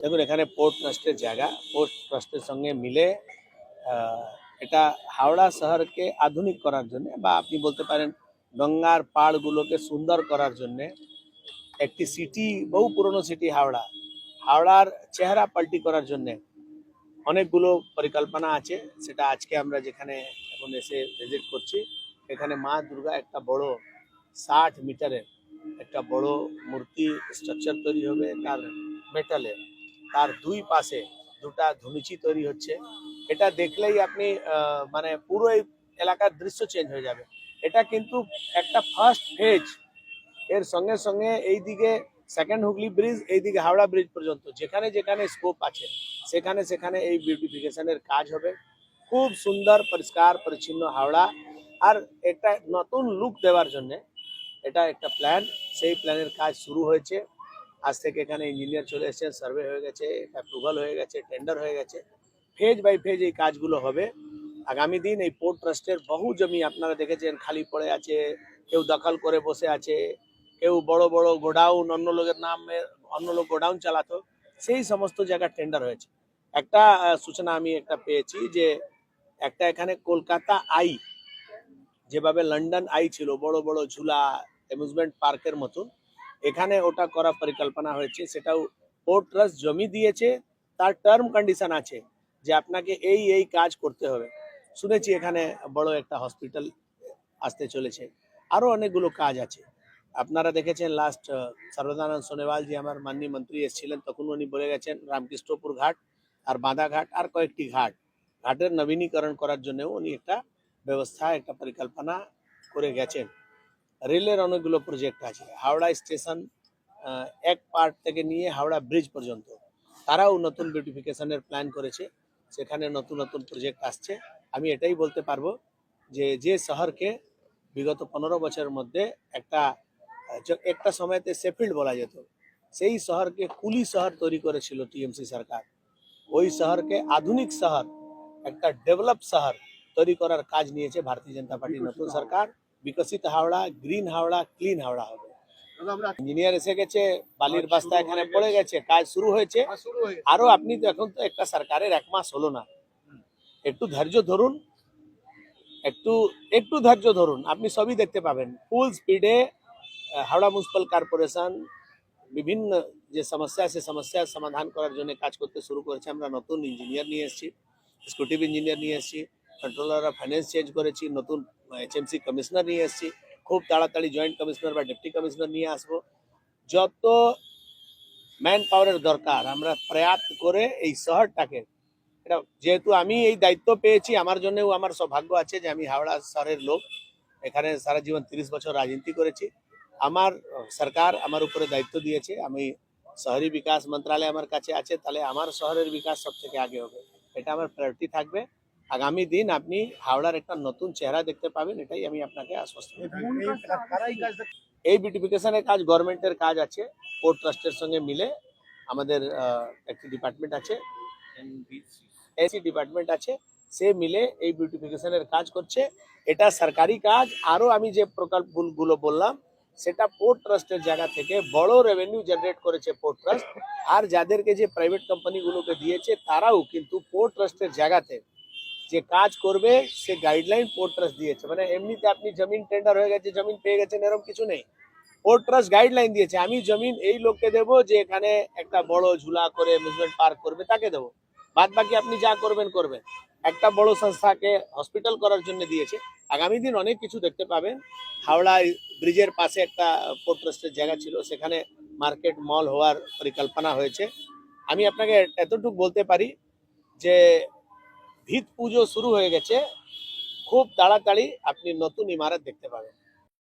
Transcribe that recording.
দেখুন, এখানে পোর্ট ট্রাস্টের জায়গা, পোর্ট ট্রাস্টের সঙ্গে মিলে এটা হাওড়া শহরকে আধুনিক করার জন্য, বা আপনি বলতে পারেন গঙ্গার পাড়গুলোকে সুন্দর করার জন্য একটি সিটি, বহু পুরনো সিটি হাওড়া, হাওড়ার চেহারা পাল্টি করার জন্য অনেকগুলো পরিকল্পনা আছে। সেটা আজকে আমরা যেখানে এখন এসে ভিজিট করছি, এখানে মা দুর্গা একটা বড় 60 মিটারের একটা বড় মূর্তি স্ট্রাকচার তৈরি হবে, তার মেটালে তার দুই পাশে দুটা ধনুচি তৈরি হচ্ছে। এটা দেখলেই আপনি মানে পুরো এই এলাকার দৃশ্য চেঞ্জ হয়ে যাবে। এটা কিন্তু একটা ফার্স্ট ফেজ। এর সঙ্গে সঙ্গে এইদিকে সেকেন্ড হুগলি ব্রিজ, এইদিকে হাওড়া ব্রিজ পর্যন্ত যেখানে যেখানে স্কোপ আছে সেখানে সেখানে এই বিউটিফিকেশনের কাজ হবে। খুব সুন্দর পরিষ্কার পরিচ্ছন্ন হাওড়া, আর একটা নতুন লুক দেওয়ার জন্য এটা একটা প্ল্যান, সেই প্ল্যানের কাজ শুরু হয়েছে। আজ থেকে এখানে ইঞ্জিনিয়ার চলে এসেছেন, সার্ভে হয়ে গেছে, অ্যাপ্রুভাল হয়ে গেছে, টেন্ডার হয়ে গেছে। ফেজ বাই ফেজ এই কাজগুলো হবে। আগামী দিন এই পোর্ট ট্রাস্টের বহু জমি আপনারা দেখেছেন খালি পড়ে আছে, কেউ দখল করে বসে আছে, কেউ বড় বড় গোডাউন, অন্য লোকের নামে অন্য লোক গোডাউন চালাতো, সেই সমস্ত জায়গায় টেন্ডার হয়েছে। একটা সূচনা আমি একটা পেয়েছি যে একটা এখানে কলকাতা আই, যেভাবে লন্ডন আই ছিল বড় বড় ঝুলা অ্যামিউজমেন্ট পার্কের মতো, এখানে ওটা করার পরিকল্পনা হয়েছে। সেটাও পোর্ট ট্রাস্ট জমি দিয়েছে, তার টার্ম কন্ডিশন আছে যে আপনাকে এই এই কাজ করতে হবে। শুনেছি এখানে বড় একটা হসপিটাল আসতে চলেছে, আরো অনেকগুলো কাজ আছে। আপনারা দেখেছেন লাস্ট সর্বদানন্দ সোনেওয়াল জি, আমার মাননীয় মন্ত্রী এসেছিলেন, তখন উনি বলে গেছেন রামকৃষ্ণপুর ঘাট আর বাঁধা ঘাট আর কয়েকটি ঘাটের নবীনীকরণ করার জন্য উনি একটা ব্যবস্থা, একটা পরিকল্পনা করে গেছেন। রেলের অনেকগুলো প্রজেক্ট আছে, হাওড়া স্টেশন এক পার্ট থেকে নিয়ে হাওড়া ব্রিজ পর্যন্ত তারাও নতুন বিউটিফিকেশনের প্ল্যান করেছে। সেখানে নতুন নতুন প্রজেক্ট আসছে। আমি এটাই বলতে পারবো যে যে শহরকে বিগত 15 বছরের মধ্যে একটা সময়তে শেফিল্ড বলা যেত, সেই শহরকে কুলি শহর তৈরি করেছিল টিএমসি সরকার। ওই শহরকে আধুনিক শহর, একটা ডেভেলপ শহর তৈরি করার কাজ নিয়েছে ভারতীয় জনতা পার্টির নতুন সরকার। বিকশিত হাওড়া, গ্রিন হাওড়া, ক্লিন হাওড়া হবে। ইঞ্জিনিয়ার এসে গেছে, বালির বস্তা এখানে পড়ে গেছে, কাজ শুরু হয়েছে। আরো আপনি তো এখন তো একটা সরকারের 1 মাস হলো না, একটু ধৈর্য ধরুন, একটু একটু ধৈর্য ধরুন, আপনি সবই দেখতে পাবেন। ফুল স্পিডে হাওড়া মিউনিসিপাল কর্পোরেশন বিভিন্ন যে সমস্যা, সে সমস্যার সমাধান করার জন্য কাজ করতে শুরু করেছে। আমরা নতুন ইঞ্জিনিয়ার নিয়ে এসেছি, এক্সিকিউটিভ ইঞ্জিনিয়ার নিয়ে এসেছি, কন্ট্রোলার অফ ফাইন্যান্স চেঞ্জ করেছি, নতুন এইচএমসি কমিশনার নিয়ে এসেছি, খুব তাড়াতাড়ি জয়েন্ট কমিশনার বা ডেপুটি কমিশনার নিয়ে আসবো। যত ম্যান পাওয়ারের দরকার আমরা প্রয়াস করে এই শহরটাকে, এটা যেহেতু আমি এই দায়িত্ব পেয়েছি, আমার জন্যও আমার সৌভাগ্য আছে যে আমি হাওড়া শহরের লোক, এখানে সারা জীবন 30 বছর রাজনীতি করেছি। আমার সরকার আমার উপরে দায়িত্ব দিয়েছে, আমি শহরি বিকাশ মন্ত্রালয় আমার কাছে আছে, তাহলে আমার শহরের বিকাশ সব থেকে আগে হবে, এটা আমার প্রায়োরিটি থাকবে। আগামী দিন আপনি হাওড়ার একটা নতুন চেহারা দেখতে পাবেন, এটাই আমি আপনাকে আশ্বস্ত করি। এই বিউটিফিকেশনের কাজ গভর্নমেন্টের কাজ আছে, পোর্ট ট্রাস্টের সঙ্গে মিলে আমাদের একটি ডিপার্টমেন্ট আছে, এসি ডিপার্টমেন্ট আছে, সে মিলে এই বিউটিফিকেশনের কাজ করছে। এটা সরকারি কাজ। আরো আমি যে প্রকল্পগুলো বললাম সেটা পোর্ট ট্রাস্টের জায়গা থেকে বড় রেভিনিউ জেনারেট করেছে পোর্ট ট্রাস্ট। আর যাদেরকে যে প্রাইভেট কোম্পানিগুলোকে দিয়েছে তারাও কিন্তু পোর্ট ট্রাস্টের জায়গাতে যে কাজ করবে সে গাইডলাইন পোর্ট ট্রাস্ট দিয়েছে। মানে এমনিতে আপনি জমিন টেন্ডার হয়ে গেছে, জমিন পেয়ে গেছেন, এরকম কিছু নেই। পোর্ট ট্রাস্ট গাইডলাইন দিয়েছে, আমি জমিন এই লোককে দেবো যে এখানে একটা বড় ঝুলা করে অ্যামিউজমেন্ট পার্ক করবে, তাকে দেবো, বাদ বাকি আপনি যা করবেন করবেন। একটা বড় সংস্থাকে হসপিটাল করার জন্য দিয়েছে। আগামী দিন অনেক কিছু দেখতে পাবেন। হাওড়া ব্রিজের পাশে একটা পোর্ট ট্রাস্টের জায়গা ছিল, সেখানে মার্কেট মল হওয়ার পরিকল্পনা হয়েছে। আমি আপনাকে এতটুকু বলতে পারি যে ভিত পুজো শুরু হয়ে গেছে, খুব তাড়াতাড়ি আপনি নতুন ইমারত দেখতে পাবেন।